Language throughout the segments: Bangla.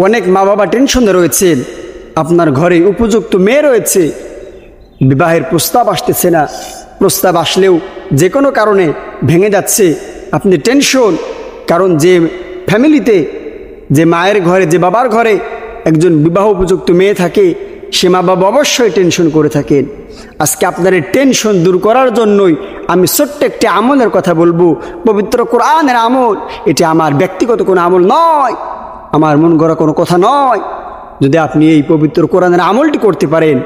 অনেক মা বাবা টেনশনে রয়েছেন, আপনার ঘরে উপযুক্ত মেয়ে রয়েছে, বিবাহের প্রস্তাব আসতেছে না, প্রস্তাব আসলেও যে কোনো কারণে ভেঙে যাচ্ছে, আপনি টেনশন। কারণ যে ফ্যামিলিতে, যে মায়ের ঘরে, যে বাবার ঘরে একজন বিবাহ উপযুক্ত মেয়ে থাকে, সে মা বাবা অবশ্যই টেনশন করে থাকেন। আজকে আপনার এই টেনশন দূর করার জন্যই আমি ছোট্ট একটি আমলের কথা বলবো, পবিত্র কোরআনের আমল। এটি আমার ব্যক্তিগত কোনো আমল নয়, আমার মন গড়া কোনো কথা নয়। যদি আপনি এই পবিত্র কোরআনের আমলটি করতে পারেন,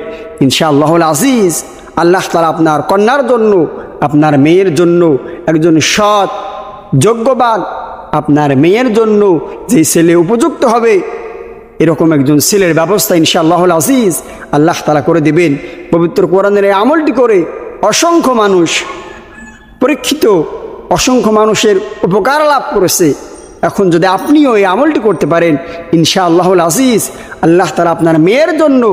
ইনশাআল্লাহুল আজিজ, আল্লাহ তাআলা আপনার কন্যার জন্য, আপনার মেয়ের জন্য একজন সৎ যোগ্যবান, আপনার মেয়ের জন্য যে ছেলে উপযুক্ত হবে এরকম একজন ছেলের ব্যবস্থা ইনশাআল্লাহুল আজিজ আল্লাহ তাআলা করে দিবেন। পবিত্র কোরআনের এই আমলটি করে অসংখ্য মানুষ পরীক্ষিত, অসংখ্য মানুষের উপকার লাভ করেছে। এখন যদি আপনিও এই আমলটি করতে পারেন, ইনশাআল্লাহুল আজিজ আল্লাহ তাআলা আপনার মেয়ের জন্য,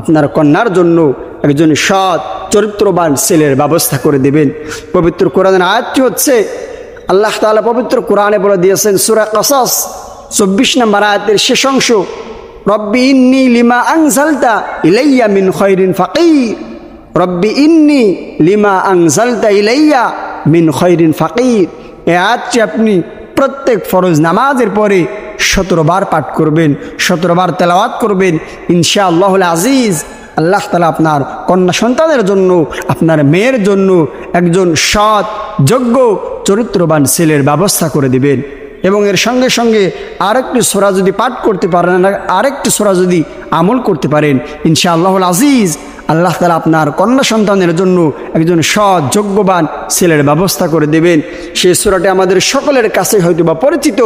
আপনার কন্যার জন্য একজন সৎ চরিত্রবান ছেলের ব্যবস্থা করে দেবেন। পবিত্র কোরআনের আয়াতটি হচ্ছে, আল্লাহ তাআলা পবিত্র কোরআনে বলে দিয়েছেন সূরা কাসাস 24 নম্বর আয়াতের শেষ অংশ, রব্বি ইন্নী লিমা আনজালতা ইলাইয়া মিন খায়রিন ফাকির। রব্বি ইন্নী লিমা আনজালতা ইলাইয়া মিন খায়রিন ফাকির। এই আয়াতটি আপনি প্রত্যেক ফরজ নামাজের পরে 17 বার পাঠ করবেন, 17 বার তেলাওয়াত করবেন। ইনশাআল্লাহুল আজিজ আল্লাহ তাআলা আপনার কন্যা সন্তানের জন্য, আপনার মেয়ের জন্য একজন সৎ যোগ্য চরিত্রবান ছেলের ব্যবস্থা করে দিবেন। এবং এর সঙ্গে সঙ্গে আরেকটি সূরা যদি পাঠ করতে পারেন, আরেকটি সূরা যদি আমল করতে পারেন, ইনশাআল্লাহুল আজিজ আল্লাহ তাআলা আপনার কন্যা সন্তানের জন্য একজন সৎ যোগ্যবান ছেলের ব্যবস্থা করে দেবেন। সেই সূরাটি আমাদের সকলের কাছে হয়তো বা পরিচিত।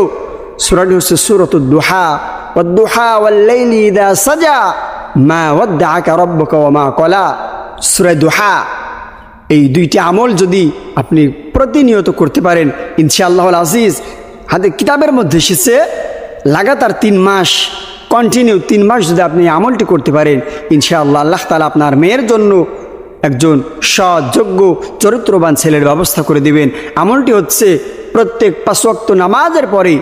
সূরাটি হচ্ছে সূরাতুদ দুহা, ওয়াদ-দুহা ওয়াল-লাইলি ইযা সাজা মা ওয়াদ্দাআকা রাব্বুকা ওয়া মা ক্বালা। সূরা দুহা, এই দুইটি আমল যদি আপনি প্রতিনিয়ত করতে পারেন, ইনশাআল্লাহুল আজিজ হাতে কিতাবের মধ্যে এসেছে লাগাতার 3 মাস কন্টিনিউ 3 মাস যদি আপনি আমলটি করতে পারেন, ইনশাআল্লাহ আল্লাহ তাআলা আপনার মেয়ের জন্য একজন সৎ যোগ্য চরিত্রবান ছেলের ব্যবস্থা করে দিবেন। আমলটি হচ্ছে প্রত্যেক 5 ওয়াক্ত নামাজের পরে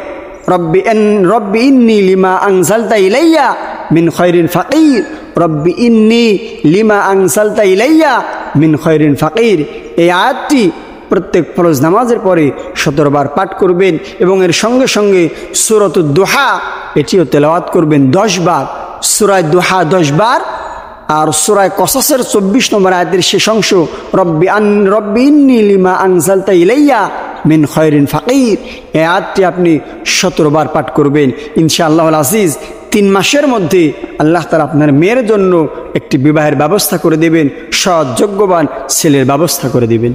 রব্বি ইন্নী লিমা আনজালতা ইলাইয়া মিন খায়রিন ফাকির। রব্বি ইন্নী লিমা আনজালতা ইলাইয়া মিন খায়রিন ফাকির। এই আয়াতটি প্রত্যেক ফরজ নামাজের পরে 17 বার পাঠ করবেন এবং এর সঙ্গে সঙ্গে সূরাতুদ দুহা এটিও তেলাওয়াত করবেন 10 বার। সূরা দুহা 10 বার আর সূরা কসাসের 24 নম্বর আয়াতের শেষ অংশ, রব্বি ইন্নী লিমা আনজালতা ইলাইয়া মিন খায়রিন ফাকির। এই আয়াতটি আপনি 17 বার পাঠ করবেন। ইনশাআল্লাহুল আজিজ 3 মাসের মধ্যে আল্লাহ তাআলা আপনার মেয়ের জন্য একটি বিবাহের ব্যবস্থা করে দেবেন, সৎ যোগ্যবান ছেলের ব্যবস্থা করে দেবেন।